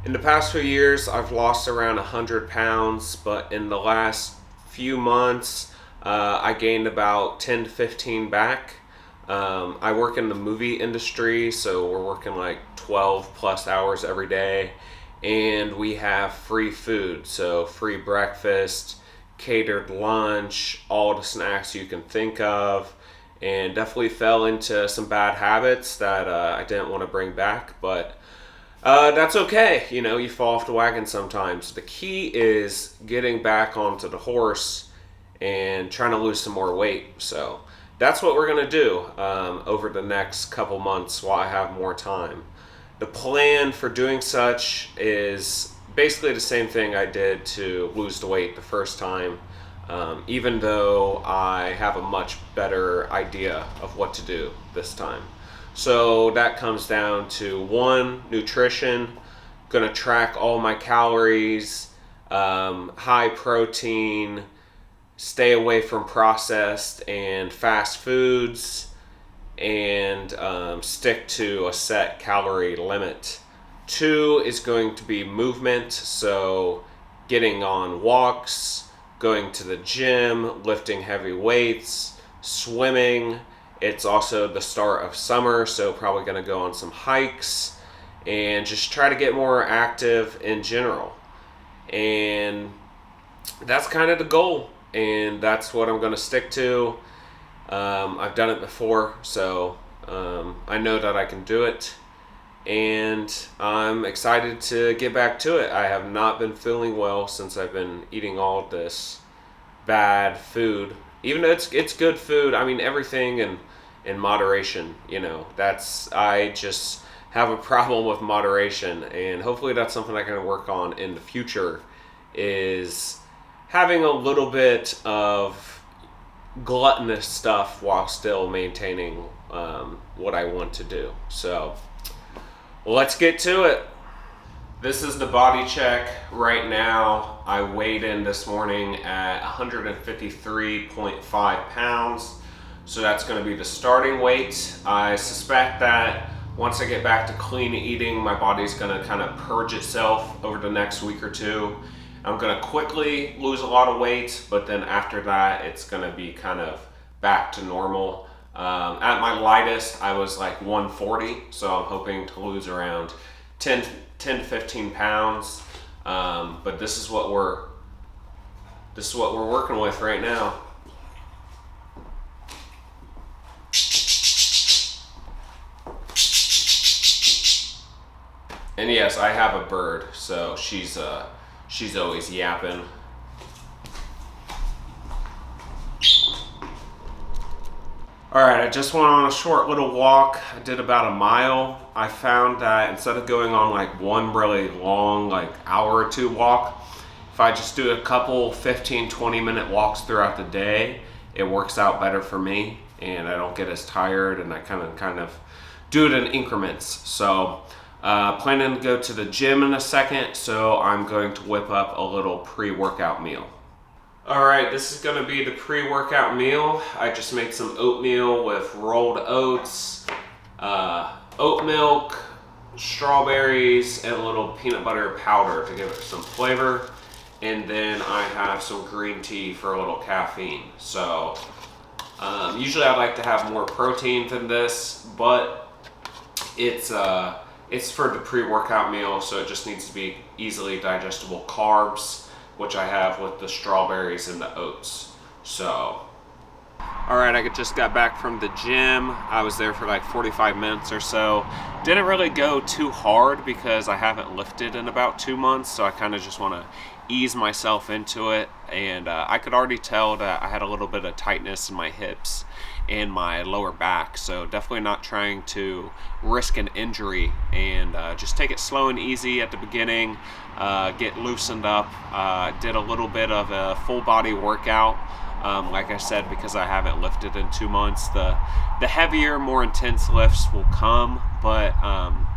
In the past few years, I've lost around 100 pounds, but in the last few months, I gained about 10 to 15 back. I work in the movie industry, so we're working like 12 plus hours every day, and we have free food, so free breakfast, catered lunch, all the snacks you can think of, and definitely fell into some bad habits that I didn't want to bring back, but that's okay. You know, you fall off the wagon sometimes. The key is getting back onto the horse and trying to lose some more weight. So that's what we're going to do over the next couple months while I have more time. The plan for doing such is basically the same thing I did to lose the weight the first time, even though I have a much better idea of what to do this time. So that comes down to one, nutrition. Gonna track all my calories, high protein, stay away from processed and fast foods, and stick to a set calorie limit. Two is going to be movement, so getting on walks, going to the gym, lifting heavy weights, swimming. It's also the start of summer, so probably going to go on some hikes and just try to get more active in general. And that's kind of the goal, and that's what I'm going to stick to. I've done it before, so I know that I can do it, and I'm excited to get back to it. I have not been feeling well since I've been eating all of this bad food, even though it's good food. I mean, everything in moderation, you know. That's, I just have a problem with moderation, and hopefully that's something I can work on in the future, is having a little bit of gluttonous stuff while still maintaining what I want to do. So let's get to it. This is the body check right now. I weighed in this morning at 153.5 pounds. So that's going to be the starting weight. I suspect that once I get back to clean eating, my body's going to kind of purge itself over the next week or two. I'm going to quickly lose a lot of weight, but then after that, it's going to be kind of back to normal. At my lightest, I was like 140, so I'm hoping to lose around 10 to 15 pounds. But this is what we're working with right now. And yes, I have a bird, so she's always yapping. All right, I just went on a short little walk. I did about a mile. I found that instead of going on like one really long, like hour or two walk, if I just do a couple 15-20 minute walks throughout the day, it works out better for me, and I don't get as tired, and I kind of do it in increments. So planning to go to the gym in a second, so I'm going to whip up a little pre-workout meal. All right, this is gonna be the pre-workout meal. I just made some oatmeal with rolled oats, oat milk, strawberries, and a little peanut butter powder to give it some flavor. And then I have some green tea for a little caffeine. So usually I like to have more protein than this, but it's for the pre-workout meal, so it just needs to be easily digestible carbs, which I have with the strawberries and the oats. So, all right, I just got back from the gym. I was there for like 45 minutes or so. Didn't really go too hard because I haven't lifted in about 2 months, so I kind of just want to ease myself into it. And I could already tell that I had a little bit of tightness in my hips and my lower back, so definitely not trying to risk an injury, and just take it slow and easy at the beginning, get loosened up. Did a little bit of a full body workout, like I said, because I haven't lifted in 2 months. The heavier, more intense lifts will come, but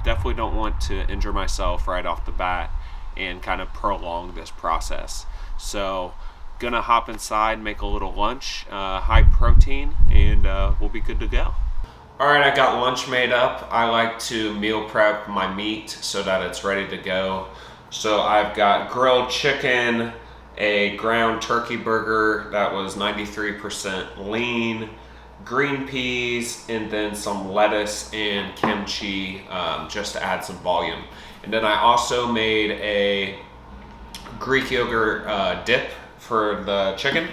definitely don't want to injure myself right off the bat and kind of prolong this process. So gonna hop inside, make a little lunch, high protein, and we'll be good to go. All right, I got lunch made up. I like to meal prep my meat so that it's ready to go. So I've got grilled chicken, a ground turkey burger that was 93% lean, green peas, and then some lettuce and kimchi just to add some volume. And then I also made a Greek yogurt dip for the chicken.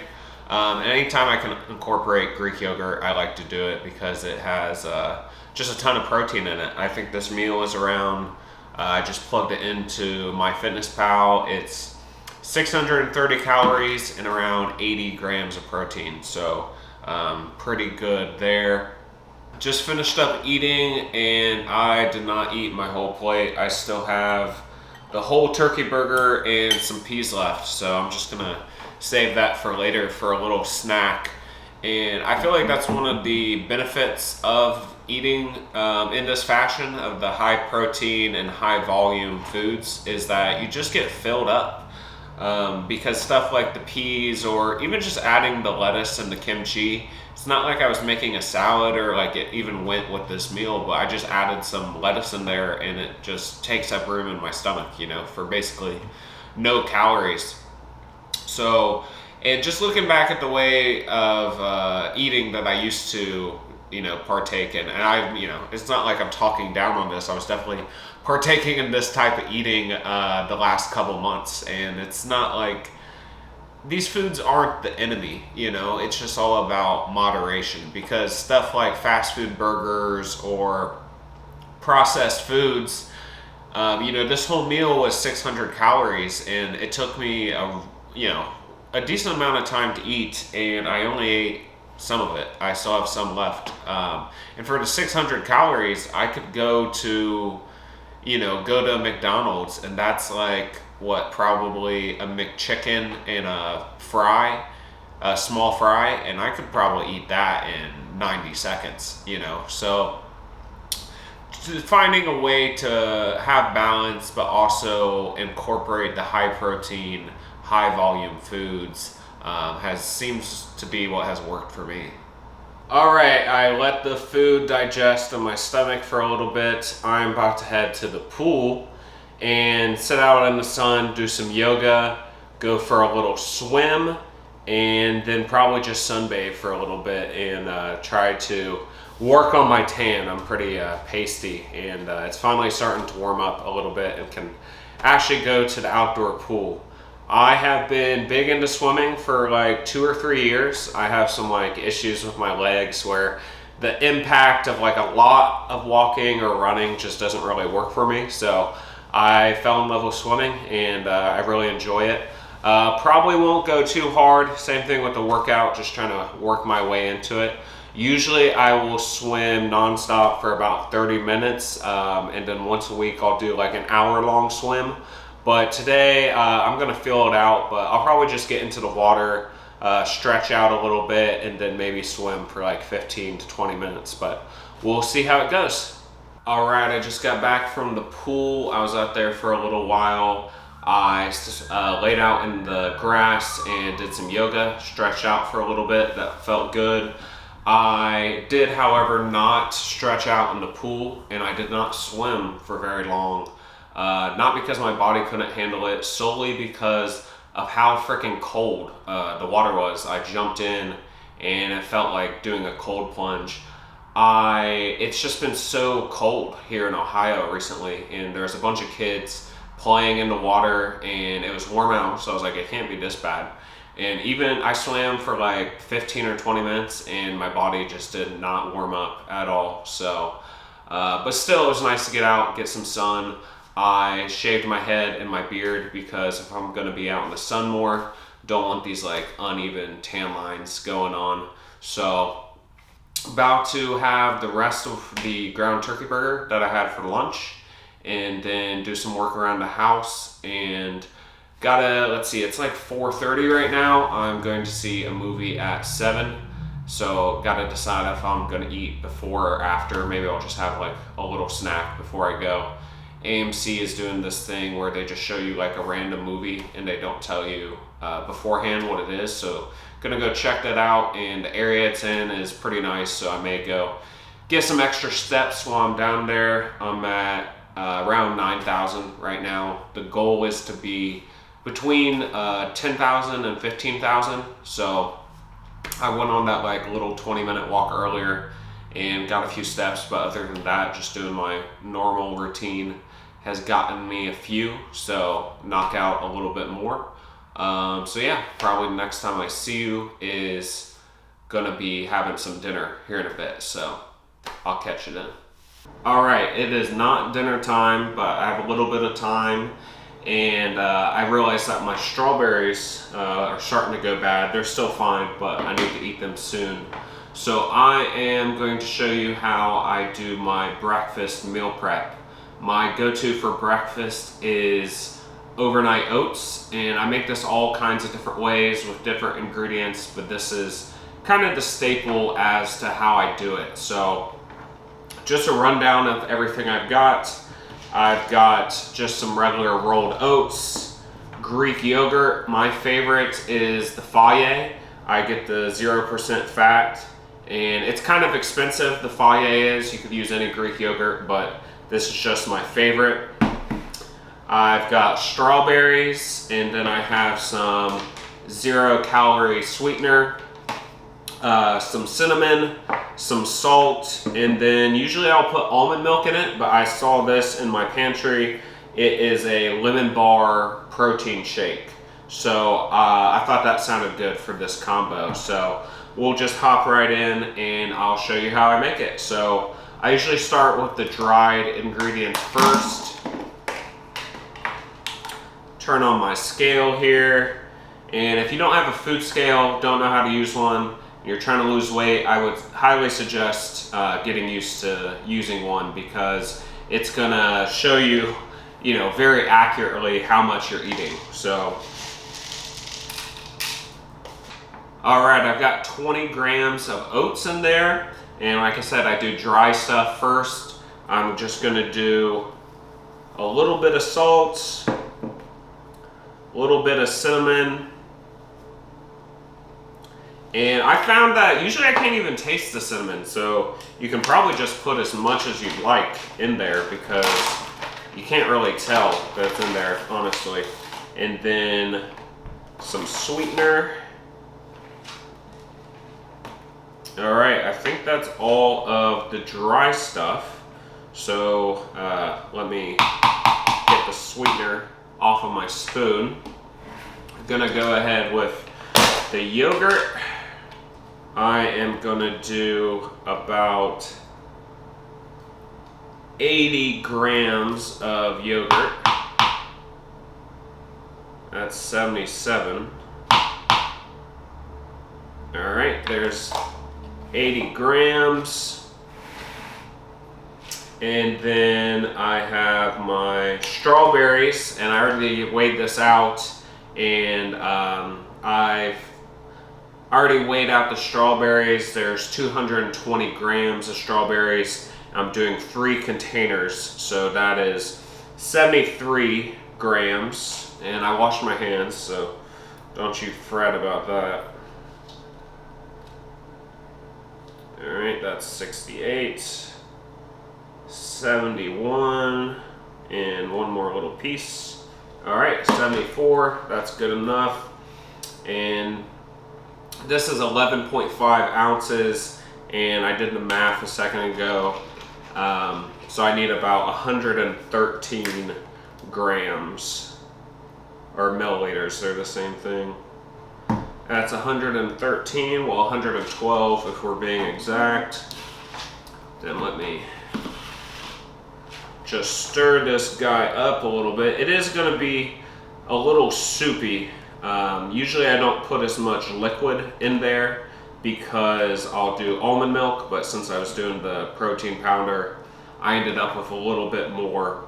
And anytime I can incorporate Greek yogurt, I like to do it because it has just a ton of protein in it. I think this meal is around, I just plugged it into MyFitnessPal. It's 630 calories and around 80 grams of protein. So pretty good there. Just finished up eating and I did not eat my whole plate. I still have the whole turkey burger and some peas left. So I'm just gonna save that for later for a little snack. And I feel like that's one of the benefits of eating in this fashion of the high protein and high volume foods is that you just get filled up. Because stuff like the peas or even just adding the lettuce and the kimchi, it's not like I was making a salad or like it even went with this meal, but I just added some lettuce in there and it just takes up room in my stomach, for basically no calories. So, and just looking back at the way of eating that I used to, partake in, and it's not like I'm talking down on this. I was definitely partaking in this type of eating the last couple months, and it's not like these foods aren't the enemy, it's just all about moderation because stuff like fast food burgers or processed foods, this whole meal was 600 calories and it took me a decent amount of time to eat, and I only ate some of it. I still have some left. And for the 600 calories, I could go to McDonald's, and that's like probably a McChicken and a small fry, and I could probably eat that in 90 seconds, So finding a way to have balance, but also incorporate the high protein, high volume foods seems to be what has worked for me. All right, I let the food digest in my stomach for a little bit. I'm about to head to the pool and sit out in the sun, do some yoga, go for a little swim, and then probably just sunbathe for a little bit and try to work on my tan. I'm pretty pasty, and it's finally starting to warm up a little bit and can actually go to the outdoor pool. I have been big into swimming for like 2 or 3 years. I have some issues with my legs where the impact of a lot of walking or running just doesn't really work for me. So I fell in love with swimming and I really enjoy it. Probably won't go too hard. Same thing with the workout, just trying to work my way into it. Usually I will swim nonstop for about 30 minutes and then once a week I'll do an hour-long swim. But today I'm going to feel it out, but I'll probably just get into the water, stretch out a little bit, and then maybe swim for 15 to 20 minutes. But we'll see how it goes. All right, I just got back from the pool. I was out there for a little while. I laid out in the grass and did some yoga, stretched out for a little bit. That felt good. I did, however, not stretch out in the pool, and I did not swim for very long. Not because my body couldn't handle it, solely because of how freaking cold the water was. I jumped in and it felt like doing a cold plunge. It's just been so cold here in Ohio recently, and there's a bunch of kids playing in the water and it was warm out, so I was like, it can't be this bad. And even I swam for 15 or 20 minutes and my body just did not warm up at all. So, but still it was nice to get out, get some sun. I shaved my head and my beard because if I'm going to be out in the sun more, don't want these uneven tan lines going on. So about to have the rest of the ground turkey burger that I had for lunch and then do some work around the house and let's see, it's 4:30 right now. I'm going to see a movie at 7. So gotta decide if I'm gonna eat before or after. Maybe I'll just have a little snack before I go. AMC is doing this thing where they just show you a random movie and they don't tell you beforehand what it is. So gonna go check that out, and the area it's in is pretty nice, so I may go get some extra steps while I'm down there. I'm at around 9,000 right now. The goal is to be between 10,000 and 15,000. So I went on that like little 20-minute walk earlier and got a few steps, but other than that, just doing my normal routine has gotten me a few, so knock out a little bit more. So yeah, probably the next time I see you is gonna be having some dinner here in a bit, so I'll catch you then. All right, it is not dinner time, but I have a little bit of time, and I realized that my strawberries are starting to go bad. They're still fine, but I need to eat them soon. So I am going to show you how I do my breakfast meal prep. My go-to for breakfast is overnight oats, and I make this all kinds of different ways with different ingredients, but this is kind of the staple as to how I do it. So just a rundown of everything I've got. I've got just some regular rolled oats, Greek yogurt. My favorite is the Fage. I get the 0% fat, and it's kind of expensive, the Fage is. You could use any Greek yogurt, but this is just my favorite. I've got strawberries, and then I have some 0-calorie sweetener, some cinnamon, some salt, and then usually I'll put almond milk in it, but I saw this in my pantry. It is a lemon bar protein shake. So I thought that sounded good for this combo. So we'll just hop right in and I'll show you how I make it. So I usually start with the dried ingredients first. Turn on my scale here. And if you don't have a food scale, don't know how to use one, you're trying to lose weight, I would highly suggest getting used to using one, because it's gonna show you, very accurately how much you're eating. So, all right, I've got 20 grams of oats in there. And like I said, I do dry stuff first. I'm just gonna do a little bit of salt, a little bit of cinnamon. And I found that usually I can't even taste the cinnamon, so you can probably just put as much as you'd like in there, because you can't really tell that it's in there, honestly. And then some sweetener. All right, I think that's all of the dry stuff. So let me get the sweetener off of my spoon. I'm gonna go ahead with the yogurt. I am gonna do about 80 grams of yogurt. That's 77. All right, there's 80 grams. And then I have my strawberries, and I already weighed this out, and I've already weighed out the strawberries. There's 220 grams of strawberries. I'm doing 3 containers, so that is 73 grams. And I washed my hands, so don't you fret about that. All right, that's 68, 71, and one more little piece. All right, 74, that's good enough. And this is 11.5 ounces, and I did the math a second ago. So I need about 113 grams, or milliliters, they're the same thing. That's 113, well 112 if we're being exact. Then let me just stir this guy up a little bit. It is gonna be a little soupy. Usually I don't put as much liquid in there because I'll do almond milk, but since I was doing the protein powder, I ended up with a little bit more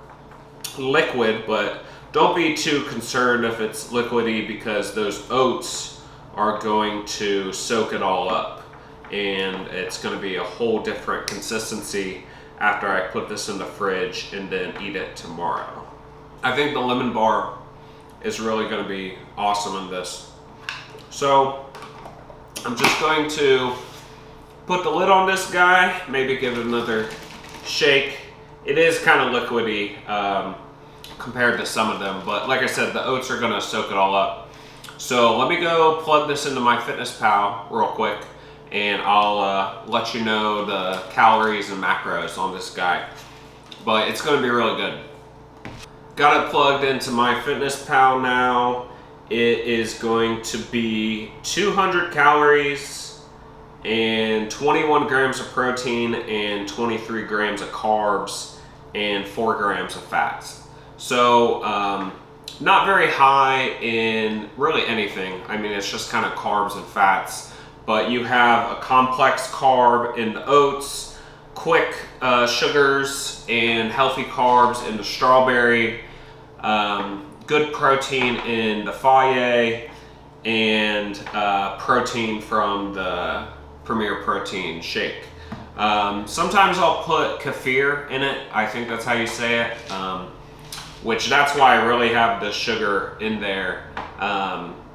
liquid. But don't be too concerned if it's liquidy, because those oats are going to soak it all up, and it's going to be a whole different consistency after I put this in the fridge and then eat it tomorrow. I think the lemon bar is really going to be awesome in this. So I'm just going to Put the lid on this guy, maybe give it another shake. It is kind of liquidy compared to some of them, but like I said, the oats are gonna soak it all up. So let me go plug this into my Fitness real quick, and I'll let you know the calories and macros on this guy. But it's gonna be really good. Got it plugged into my Fitness now. It is going to be 200 calories and 21 grams of protein and 23 grams of carbs and 4 grams of fats. So not very high in really anything. I mean, it's just kind of carbs and fats, but you have a complex carb in the oats, quick sugars and healthy carbs in the strawberry, good protein in the fayet, and protein from the Premier Protein shake. Sometimes I'll put kefir in it. I think that's how you say it. Which that's why I really have the sugar in there.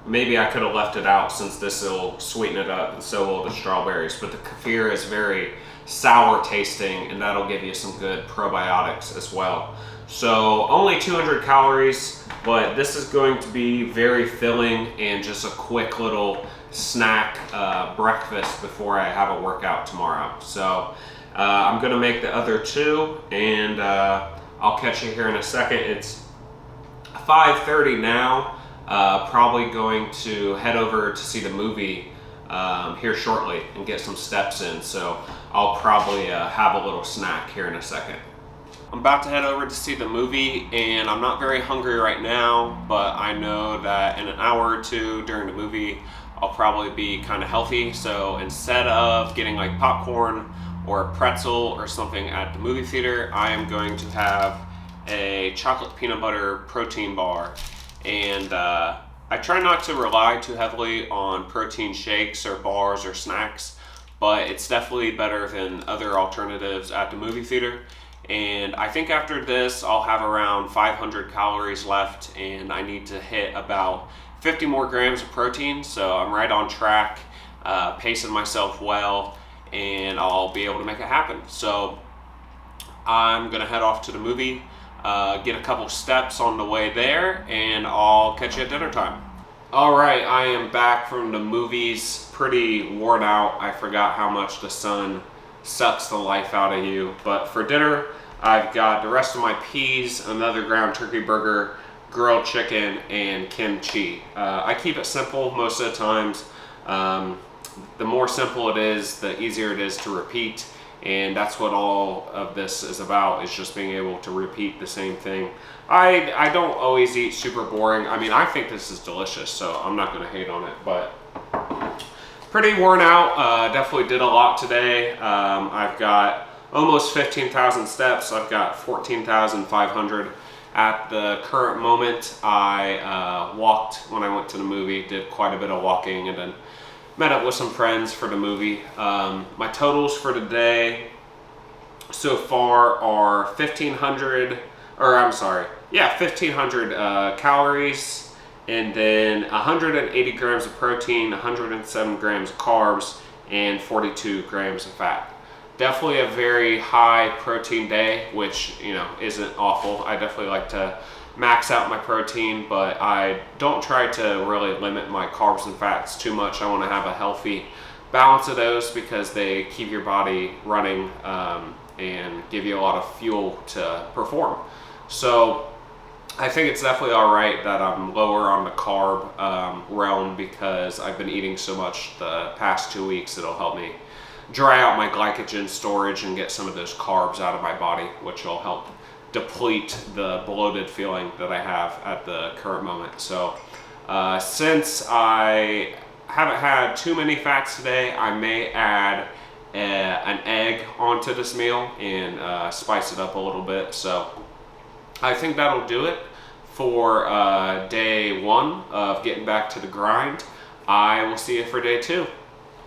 Maybe I could have left it out since this will sweeten it up, and so will the strawberries. But the kefir is very sour tasting, and that'll give you some good probiotics as well. So only 200 calories, but this is going to be very filling and just a quick little snack breakfast before I have a workout tomorrow. So I'm gonna make the other two, and I'll catch you here in a second. It's 5:30 now. Probably going to head over to see the movie here shortly and get some steps in. So I'll probably have a little snack here in a second. I'm about to head over to see the movie, and I'm not very hungry right now, but I know that in an hour or two during the movie, I'll probably be kind of healthy. So instead of getting like popcorn or a pretzel or something at the movie theater, I am going to have a chocolate peanut butter protein bar. And I try not to rely too heavily on protein shakes or bars or snacks, but it's definitely better than other alternatives at the movie theater. And I think after this, I'll have around 500 calories left, and I need to hit about 50 more grams of protein. So I'm right on track, pacing myself well, and I'll be able to make it happen. So I'm gonna head off to the movie, get a couple steps on the way there, and I'll catch you at dinner time. All right, I am back from the movies, pretty worn out. I forgot how much the sun sucks the life out of you. But for dinner, I've got the rest of my peas, another ground turkey burger, grilled chicken, and kimchi. I keep it simple most of the times. The more simple it is, the easier it is to repeat. And that's what all of this is about, is just being able to repeat the same thing. I don't always eat super boring. I mean, I think this is delicious, so I'm not gonna hate on it, but pretty worn out. Definitely did a lot today. I've got almost 15,000 steps. I've got 14,500 at the current moment. I walked when I went to the movie, did quite a bit of walking, and then met up with some friends for the movie. My totals for today so far are 1,500 calories, and then 180 grams of protein, 107 grams of carbs, and 42 grams of fat. Definitely a very high protein day, which, you know, isn't awful. I definitely like to max out my protein, but I don't try to really limit my carbs and fats too much. I want to have a healthy balance of those because they keep your body running and give you a lot of fuel to perform. So I think it's definitely all right that I'm lower on the carb realm, because I've been eating so much the past 2 weeks. It'll help me dry out my glycogen storage and get some of those carbs out of my body, which will help deplete the bloated feeling that I have at the current moment. So since I haven't had too many fats today, I may add an egg onto this meal and spice it up a little bit. So I think that'll do it for day one of getting back to the grind. I will see you for day two.